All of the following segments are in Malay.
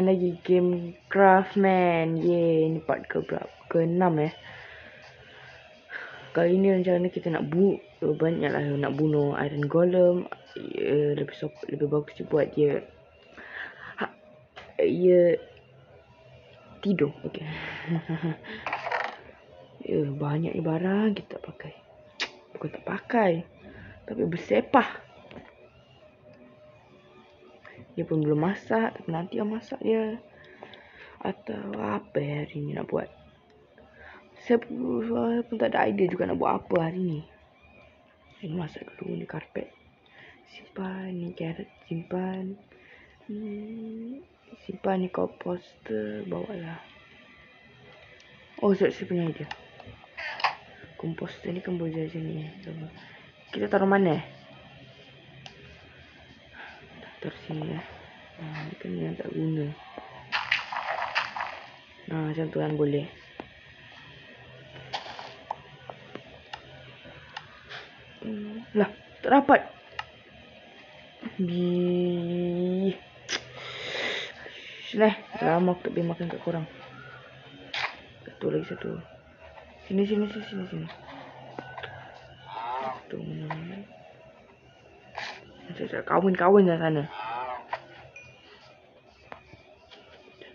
Lagi game Craftman. Yeay, ni part ke-6 Kali ni rencana kita nak banyak lah nak bunuh Iron Golem. Lebih bagus buat dia tidur. Okay. Banyak ni barang kita tak pakai. Bukan tak pakai, tapi bersepah. Dia pun belum masak, tapi nanti yang masak dia. Atau apa hari ni nak buat. Saya pun tak ada idea juga nak buat apa hari ni. Saya masak dulu ni karpet. Simpan ni carrot, simpan. Simpan ni komposter, bawa lah. Oh, saya punya idea. Komposter ni kan boleh jadi ni. Kita taruh mana? Taruh sini lah. Ni kan yang tak guna. Macam tu kan boleh. Lah, tak dapat. Sini, lama aku tak boleh makan kat korang. Satu lagi satu. Sini. Satu mana? Saya kawin dah sana.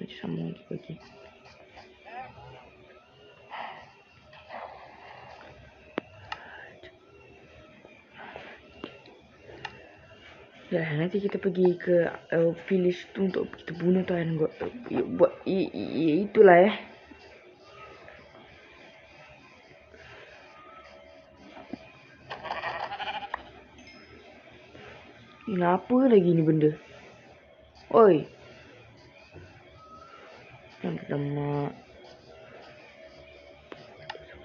Nanti sambung lagi. Ya, nanti kita pergi ke village tu untuk kita bunuh tu kan. Buat itulah Kenapa lagi ni benda? Oi. Alamak.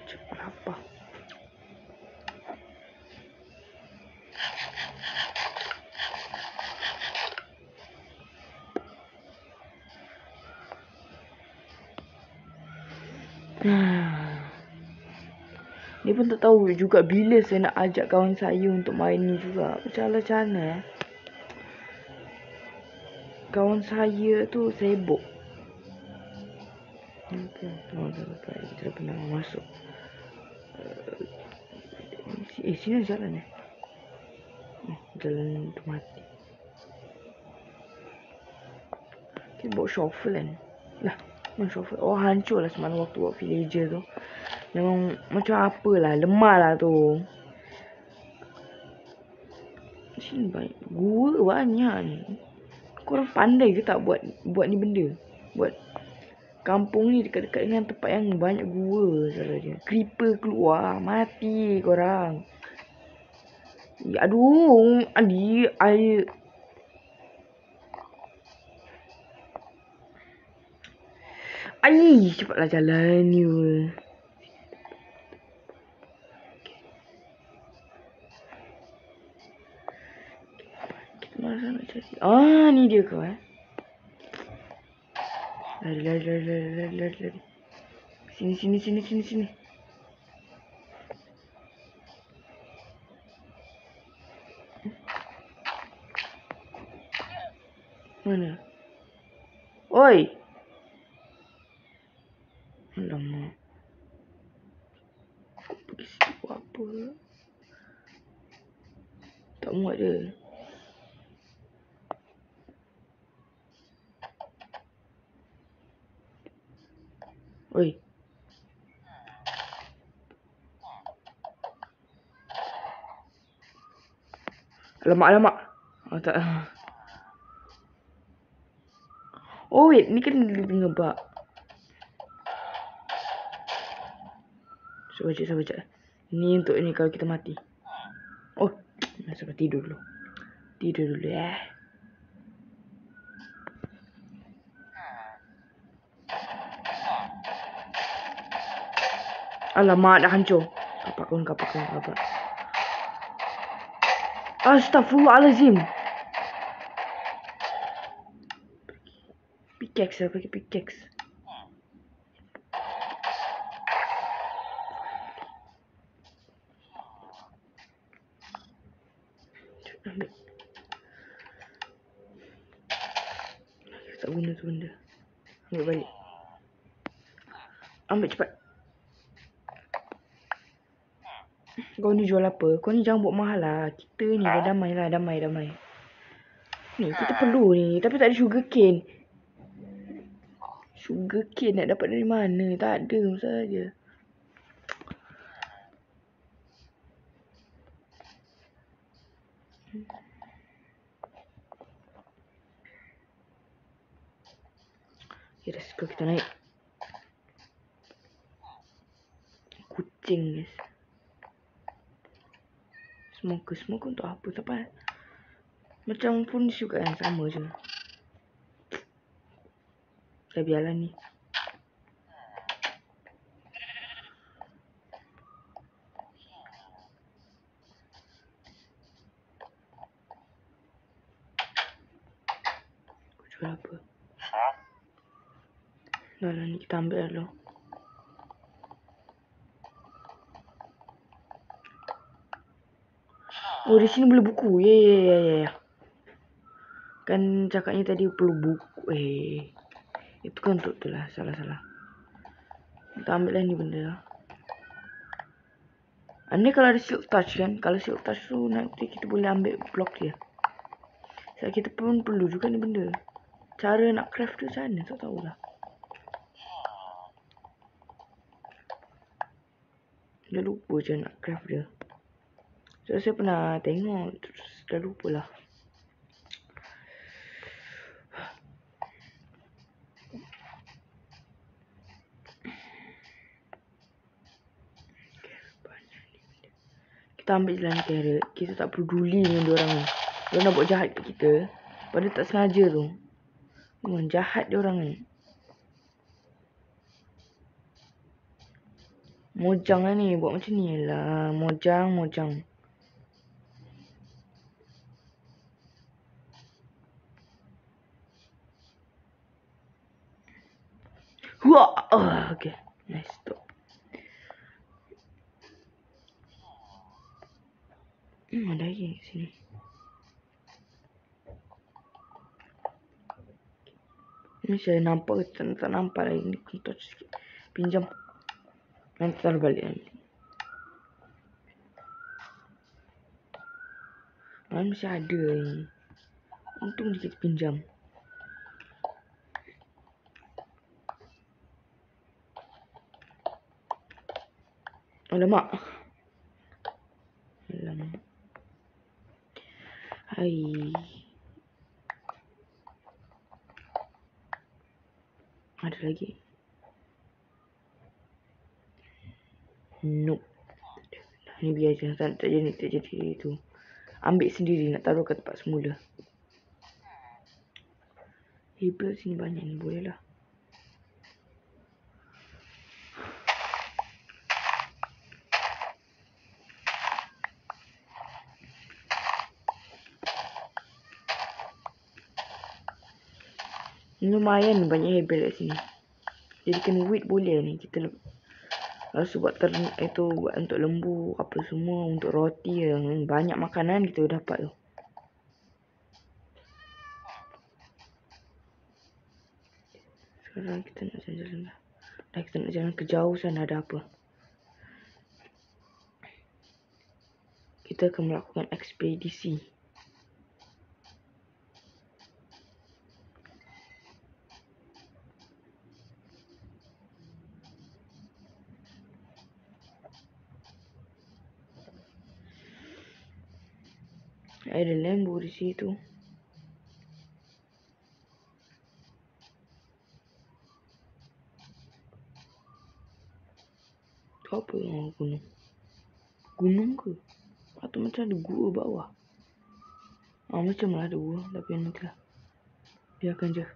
Cepat apa? Dia pun tak tahu juga bila saya nak ajak kawan saya untuk main ni juga. Macam mana kawan saya tu sibuk. Kita dah pernah masuk. Sini jalan jalan tu mati. Kita bawa shovel kan. Lah, mana shovel? Oh, hancur lah semalam waktu buat villager tu. Memang macam apalah, lemah lah tu. Sini banyak gua banyak ni. Korang pandai ke tak buat ni benda? Buat kampung ni dekat-dekat dengan tempat yang banyak gua salah dia. Creeper keluar, mati korang. Aduh, air. Cepatlah jalan ni. Masa nak cari. Ni dia kau Lari. Sini. Mana? Oi. Alamak. Aku pergi situ buat apa? Tak muat dia. Oi. Alamak. Tak. Oh wait, ni kan ngebak. Saya baca. Ni untuk ni kalau kita mati. Oh, sampai tidur dulu. Alamak, dah hancur. Kapak. Astaghfirullahalazim. Pickaxe. Ambil. Tak guna tu benda. Ambil balik. Ambil cepat. Kau ni jual apa? Kau ni jangan buat mahal lah. Kita ni dah damai lah. Damai. Ni kita perlu ni. Tapi tak ada sugar cane. Sugar cane nak dapat dari mana? Tak ada saja. Okay, let's go. Kita naik. Kucing guys. Smoker untuk apa? Sampai macam pun juga kan. Sama je. Dah biarlah ni. Aku jual apa? Dah lah ni kita ambil dulu. Oh di sini boleh buku. Ya. Kan cakapnya tadi perlu buku. Itu kan untuk tu lah. Salah. Kita ambil lah ni benda lah. Ini kalau ada silk touch kan. Kalau silk touch tu nanti kita boleh ambil blok dia. Sebab kita pun perlu juga ni benda. Cara nak craft tu macam mana? Tak tahulah. Dah lupa je nak craft dia. So saya pernah tengok. Terus dah lupa lah. Kita ambil jalan carrot. Kita tak peduli dengan diorang ni. Diorang nak buat jahat kat kita. Padahal tak sengaja tu. Memang jahat diorang ni. Mojang lah ni. Buat macam ni lah. Mojang. Wah. Okay. Nice. Stop. Ada lagi kat sini. Ni saya nampak ke tak nampak lagi. Ni touch sikit. Pinjam. Nanti taruh balik nanti. Masih ada ni. Untung je kita pinjam. Alamak. Hai. Ada lagi? Nope. Ni biar je. Tak jadi tu. Ambil sendiri. Nak taruh ke tempat semula. Hebel sini banyak ni. Boleh lah. Lumayan banyak hebel kat sini. Jadi kena wheat boleh ni. Kita rasa buat itu buat untuk lembu apa semua, untuk roti yang banyak makanan kita dapat tu. Sekarang kita nak jalan lah. Kita nak jalan ke jauh sana ada apa. Kita akan melakukan ekspedisi. Ada lembu di situ. Itu apa yang gunung? Gunung ke? Atau macam ada gua bawah? Macam lah ada gua. Tapi nantilah. Biarkan je.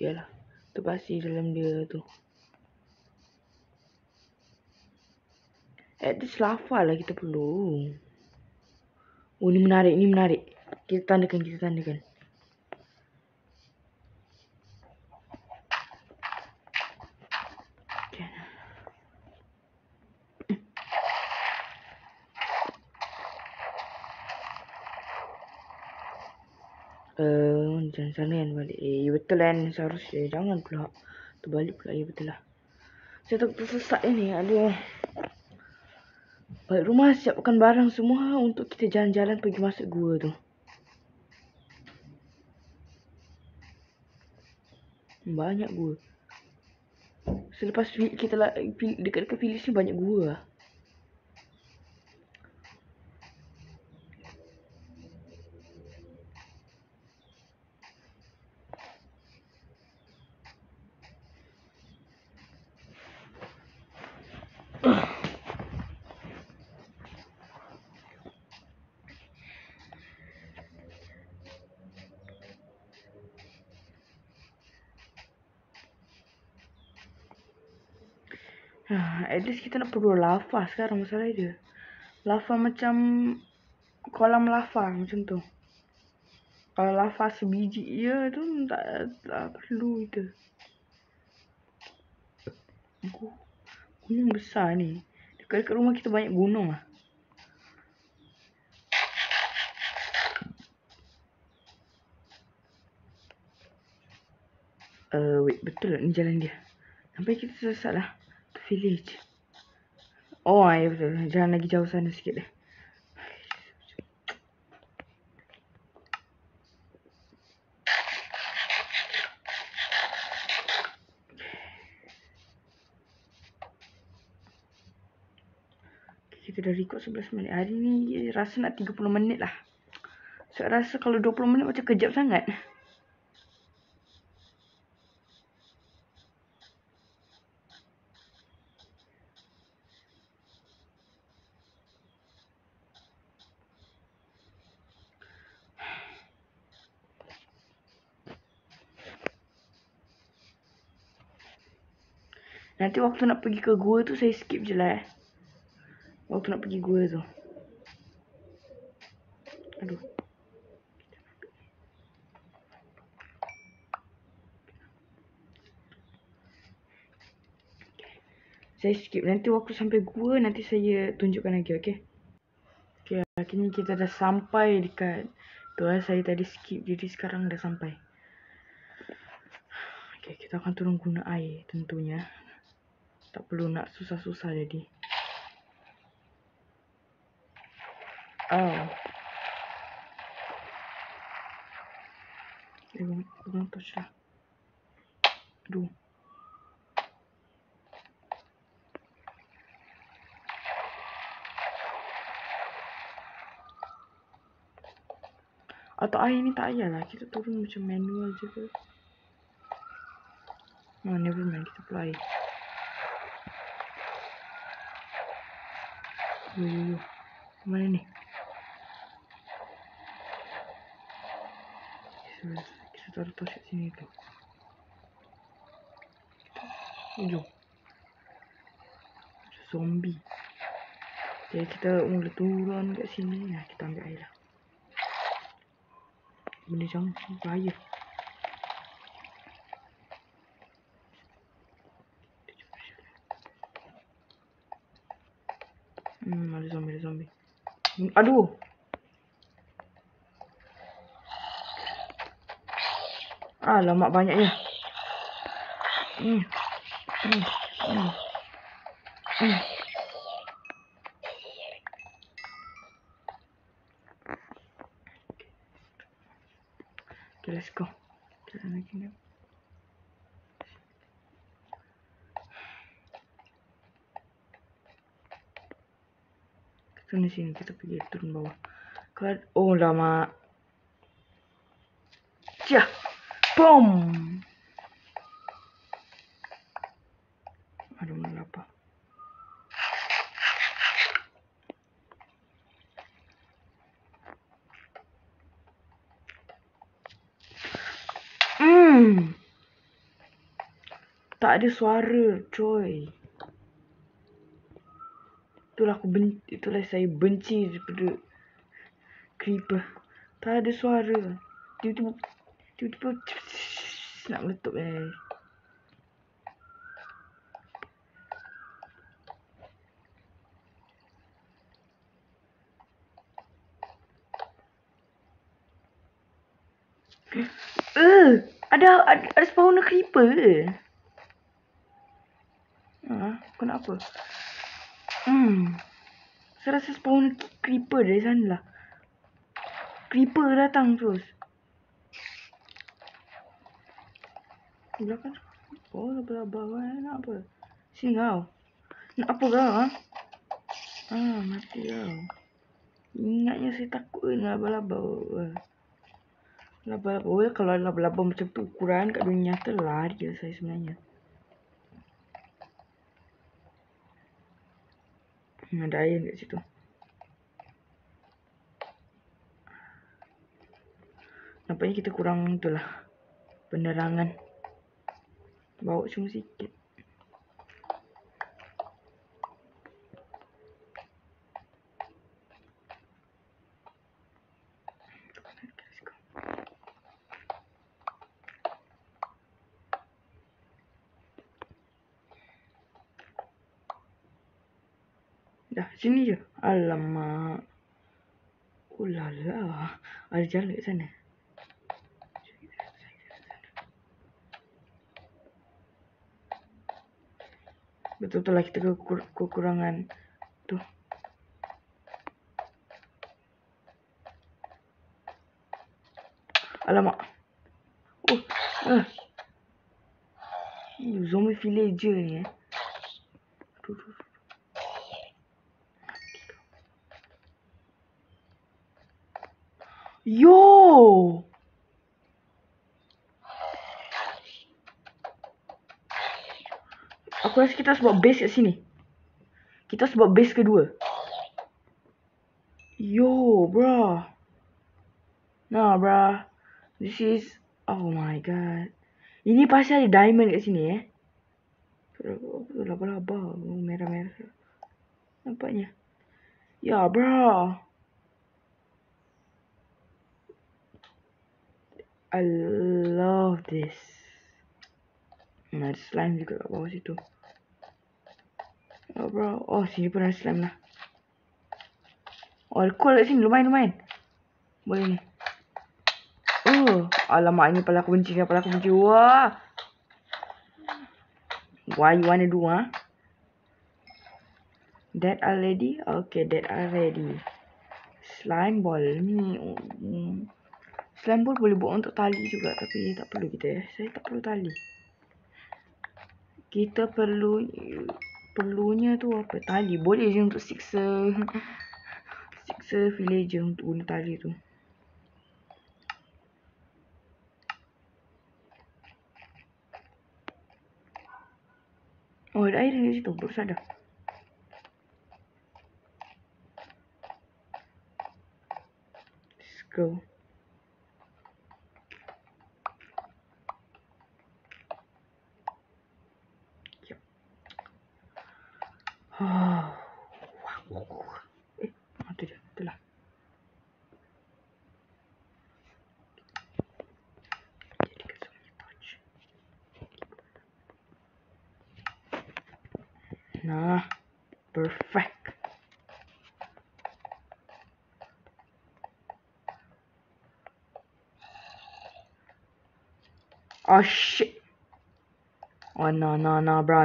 Biarlah. Terbasi dalam dia tu. At least lava lah kita perlu. Oh ni menarik. Kita tandakan. Jangan sana kan balik. Ya betul kan seharusnya. Jangan pula. Terbalik pula. Ya betul lah. Saya tak tersesat ini. Aduh. Balik rumah siapkan barang semua untuk kita jalan-jalan pergi masuk gua tu. Banyak gua. Selepas kita lah dekat-dekat village ni banyak gua lah. At least kita nak perlu lava sekarang masalah dia. Lava macam kolam lava macam tu. Kalau lava sebiji je tu tak perlu kita. Gunung besar ni. Dekat-dekat rumah kita banyak gunung lah. Wait, betul tak ni jalan dia? Sampai kita sesat lah. Ke village. Oh, ya betul. Jalan lagi jauh sana sikit dah. Kita dah record 11 minit. Hari ni rasa nak 30 minit lah. Saya rasa kalau 20 minit macam kejap sangat. Nanti waktu nak pergi ke gua tu saya skip je lah. Waktu nak pergi gua tu. Aduh. Saya skip. Nanti waktu sampai gua nanti saya tunjukkan lagi, okey? Okey, akhirnya kita dah sampai dekat tu lah. Saya tadi skip jadi sekarang dah sampai. Okey, kita akan turun guna air tentunya. Tak perlu nak susah-susah jadi. Oh. Pegang torch lah. Aduh. Atau air ni tak payahlah. Kita turun macam manual je ke. Oh, never mind. Kita perlu air. Yo. Mana ni? Kita taruh torch kat sini tu. Jom. Zombie. Jadi kita mula turun kat sini. Nah, kita ambil air lah. Benda jangan bahaya. Ada zombie. Aduh. Alamak banyaknya. Okay, let's go. Jalan lagi ni. Kita sini kita pergi turun bawah. Oh lama. Cia. Boom. Aduh mana apa? Tak ada suara, coy. Itulah saya benci daripada creeper. Tak ada suara. Tiba-tiba nak meletup Ada spawner creeper ke? Kenapa? Saya rasa spawner creeper dari sana lah. Creeper datang terus. Belakang. Oh, sebelah bawah. Nak apa? Sini kau. Nak apa kau? Mati kau. Ingatnya saya takut dengan laba-laba. Laba-laba. Kalau laba-laba macam tu ukuran kat dunia nyata, lari lah saya sebenarnya. Ada air kat situ. Nampaknya kita kurang itulah penerangan. Bawa cuma sikit. Dah, sini je. Alamak. Oh lala. Ada jalan kat sana. Betul-betul lah kita kekurangan tu. Alamak. Zombie villager ni Aduh. Yo. Aku rasa kita harus buat base kat sini. Kita harus buat base kedua. Yo, bro. Nah, bro. This is... Oh my god. Ini pasti ada diamond kat sini Laba-laba. Merah-merah. Nampaknya. Ya, bro. I love this. Ada slime juga kat bawah situ. Oh, bro. Oh, sini pun ada slime lah. Oh, ada coal kat sini. Lumayan. Boleh ni. Alamak, ini pala aku benci. Wah. Why you wanna do, That are ready? Okay, that are ready. Slime ball ni. Slime ball boleh buat untuk tali juga. Tapi tak perlu kita Saya tak perlu tali. Kita perlunya tu apa? Tali. Boleh je untuk siksa villager untuk guna tali tu. Oh, ada air di situ. Baru sadar. Let's go. Yep. Tu je. Itulah. Jadikan semuanya touch. Nah. Perfect. Oh shit. Oh no, bro.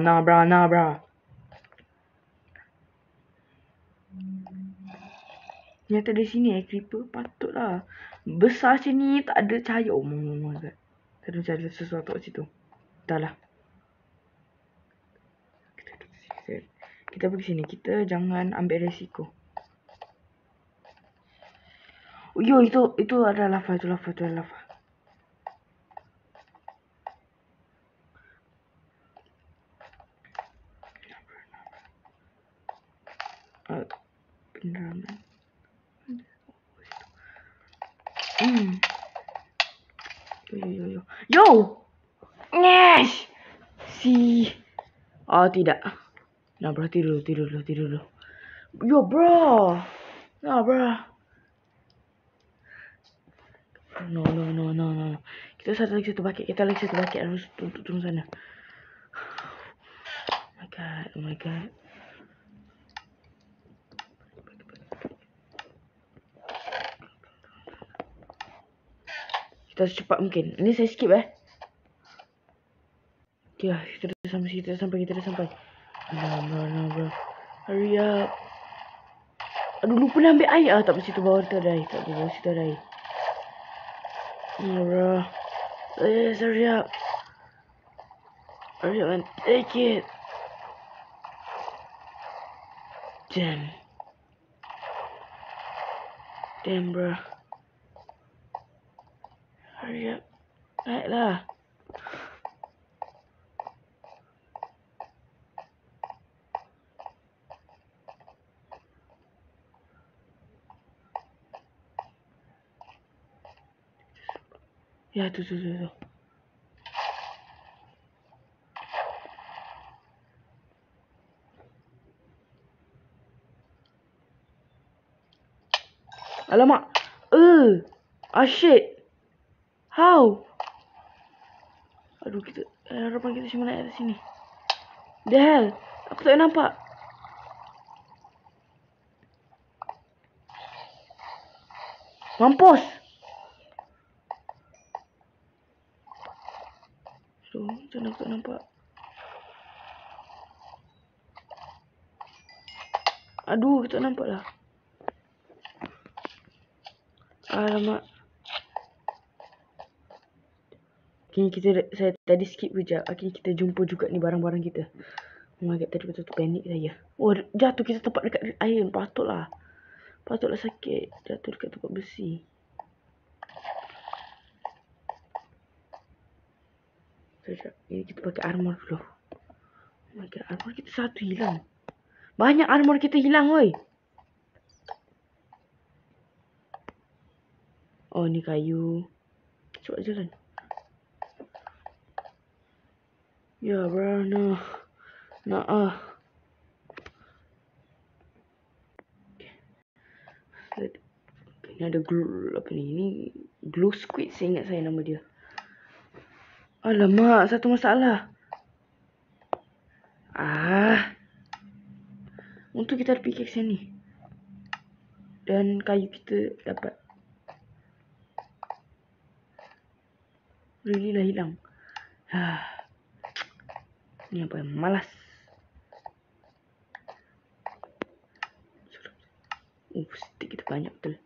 Ternyata di sini creeper. Patutlah. Besar sini tak ada cahaya. Oh my god. Tak ada cahaya sesuatu kat situ. Dah lah. Kita pergi sini. Kita jangan ambil resiko. Oh, yo, itu ada lava. Itu lava. Penerangan. Yo. Yes. Oh, tidak. Nah, bro, tidur dulu. Yo, bro. Nah, bro. No. Kita lagi satu bucket. Harus turun sana. Oh my god. Kita secepat mungkin. Ini saya skip Okay lah, kita dah sampai. Bro. Hurry up. Aduh, lupa nak ambil air. Tak apa, situ bawah tu ada air. Tak apa, bawah situ ada air. Bro. Yes, hurry up. Hurry up and take it. Damn, bro. Hurry up. Naiklah. Ya, tu. Alamak. Shit. How? Aduh, harapan kita cuma naik atas sini. The hell? Aku tak nampak. Mampus. Macam mana aku tak nampak? Aduh, aku tak nampak lah. Alamak. Akhirnya saya tadi skip kejap. Akhirnya kita jumpa juga ni barang-barang kita. Oh my god, tadi betul-betul panik saya. Oh, jatuh kita tempat dekat air. Patutlah sakit. Jatuh dekat tempat besi. Sekejap. Ini kita pakai armor dulu. Oh my god, armor kita satu hilang. Banyak armor kita hilang, woi. Oh, ni kayu. Cepat jalan. Ya, bro, no. Ini ada glue, apa ni? Ini glue squid, saya ingat saya nama dia. Alamak, satu masalah. Untuk kita ada pickaxe ni. Dan kayu kita dapat. Really lah hilang. Ni apa yang malas. Stick kita banyak betul.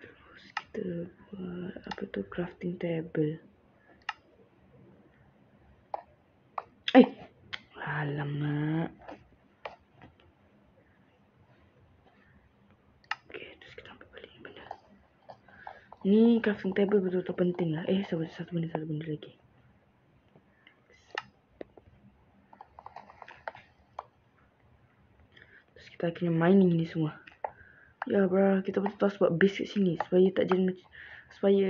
Terus kita buat apa tu, crafting table. Alamak. Okay, terus kita ambil balik benda. Ni crafting table betul-betul penting lah. Satu benda lagi. Terus kita akhirnya mining ni semua. Ya bro, kita betul-betul buat base kat sini. Supaya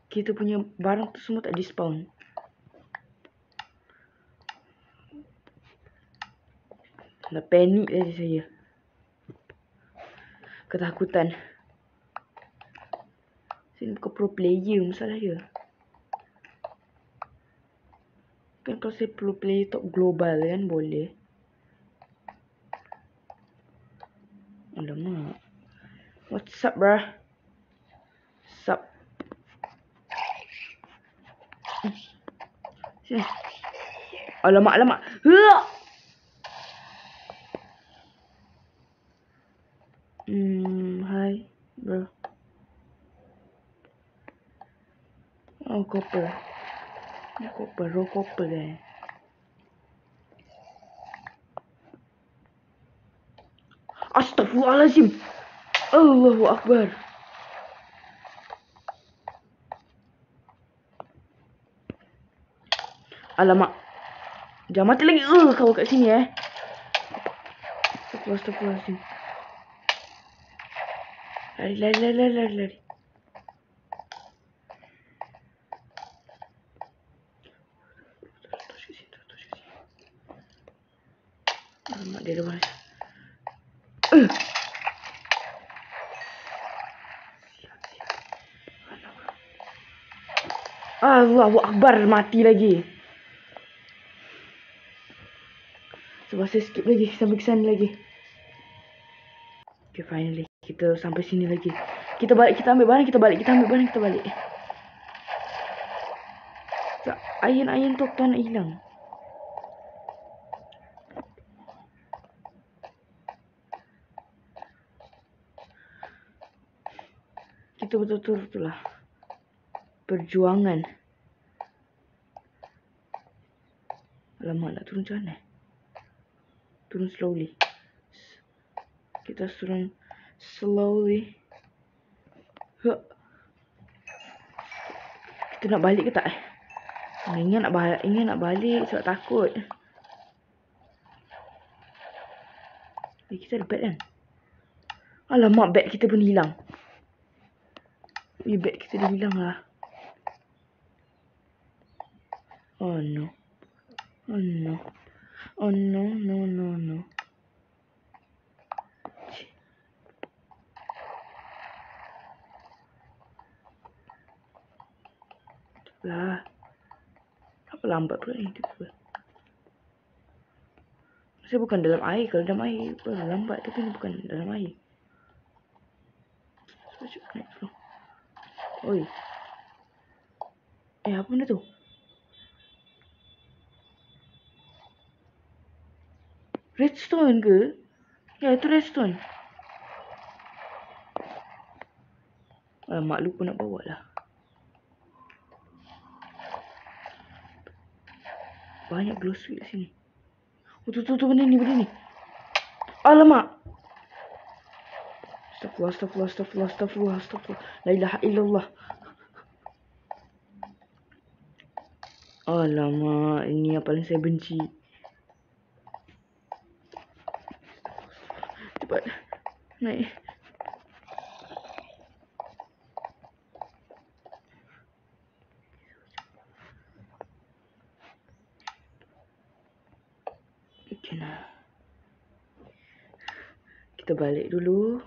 kita punya barang tu semua tak di-spawn. Dah panik tadi saya. Ketakutan. Sini bukan pro player masalah dia. Kan kalau saya pro player top global kan boleh. Alamak. What's up, bruh? Sup. Sini. Alamak. Hi, bro. Oh, copper. Raw copper eh. Astaghfirullahaladzim. Allahu Akbar. Alamak. Jangan mati lagi. Kau kat sini eh. Astaghfirullahaladzim. Lari. Alamak, dia ada mana? Allahu Akbar, mati lagi. Sebab saya skip lagi sampai ke sana lagi. Okay, finally kita sampai sini lagi. Kita balik, kita ambil barang, kita balik. Kita ambil barang, kita balik. Iron tu tak nak hilang. Kita betul-betul lah perjuangan. Alamak, nak turun macam mana? Turun slowly. Kita turun slowly. Kita nak balik ke tak? Ingat nak balik sebab takut. Kita ada bed kan? Alamak, bed kita pun hilang. Bed kita dah hilang lah. Oh no. Oh no. Oh no, no, no, no. Lah. Apa lambat pula ni tiba-tiba. Saya bukan dalam air. Kalau dalam air baru lambat. Tapi ni bukan dalam air. Naik dulu. Oi. Apa benda tu? Redstone ke? Ya, itu redstone. Mak lupa nak bawa lah. Banyak glow switch kat sini. Oh, tu benda ni. Alamak. Astagfirullah. La ilaha illallah. Alamak, ini yang paling saya benci. Cepat. Naik. Okay, nah. Kita balik dulu.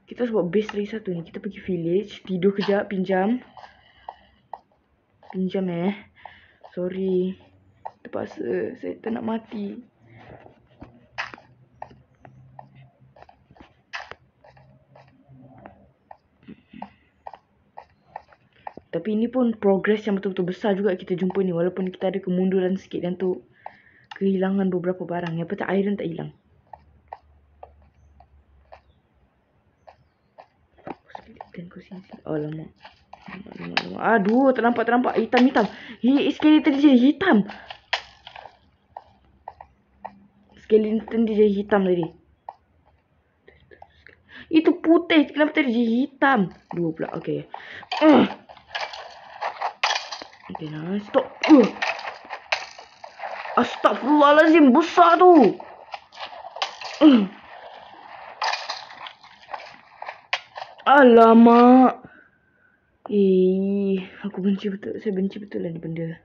Kita sebab base lagi satu ni. Kita pergi village. Tidur kejap. Pinjam. Sorry. Terpaksa. Saya tak nak mati. Tapi ini pun progress yang betul-betul besar juga kita jumpa ni. Walaupun kita ada kemunduran sikit dan tu kehilangan beberapa barang. Yang penting iron tak hilang. Oh, lama. Aduh, ternampak. Hitam. Skeleton dia hitam. Skeleton dia jadi hitam tadi. Itu putih. Kenapa tadi jadi hitam? Dua pula. Okay. Okay, nah. Stop. Astagfirullahaladzim. Besar tu. Alamak. Aku benci betul. Saya benci betul lah ni benda.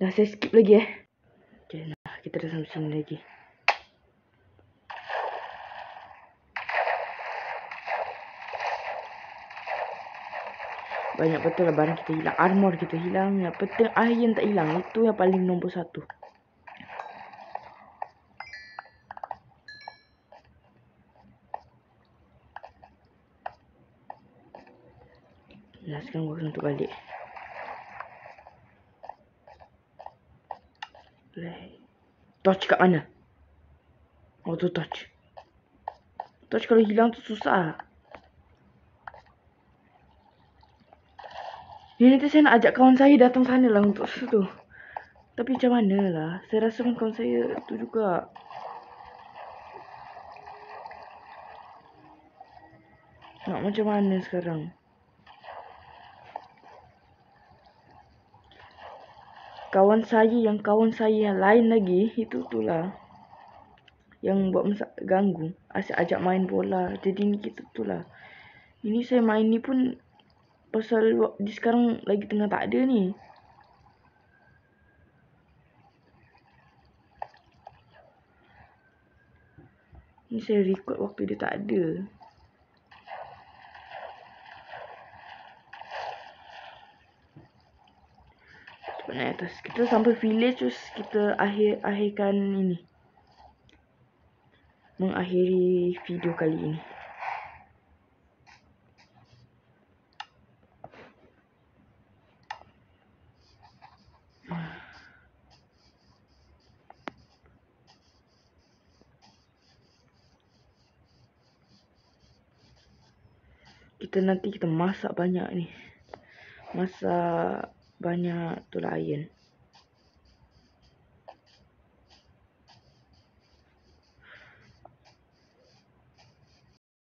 Dah saya skip lagi Okay, nah. Kita dah sampai sini lagi. Banyak betul lah barang kita hilang. Armor kita hilang. Yang penting iron tak hilang. Itu yang paling nombor satu. Nah, sekarang waktu untuk balik. Torch kat mana? Oh, tu torch. Torch kalau hilang tu susah. Ni nanti saya nak ajak kawan saya datang sana lah untuk tu. Tapi macam mana lah. Saya rasa kan kawan saya tu juga. Nak macam mana sekarang? Kawan saya yang lain lagi. Itu tu lah. Yang buat ganggu. Asyik ajak main bola. Jadi ni kita tu lah. Ini saya main ni pun pasal di sekarang lagi tengah tak ada ni. Ni saya record waktu dia tak ada. Cepat naik atas. Kita sampai village terus kita akhirkan ini. Mengakhiri video kali ini. Nanti kita masak banyak ni. Masak banyak tulang ayam.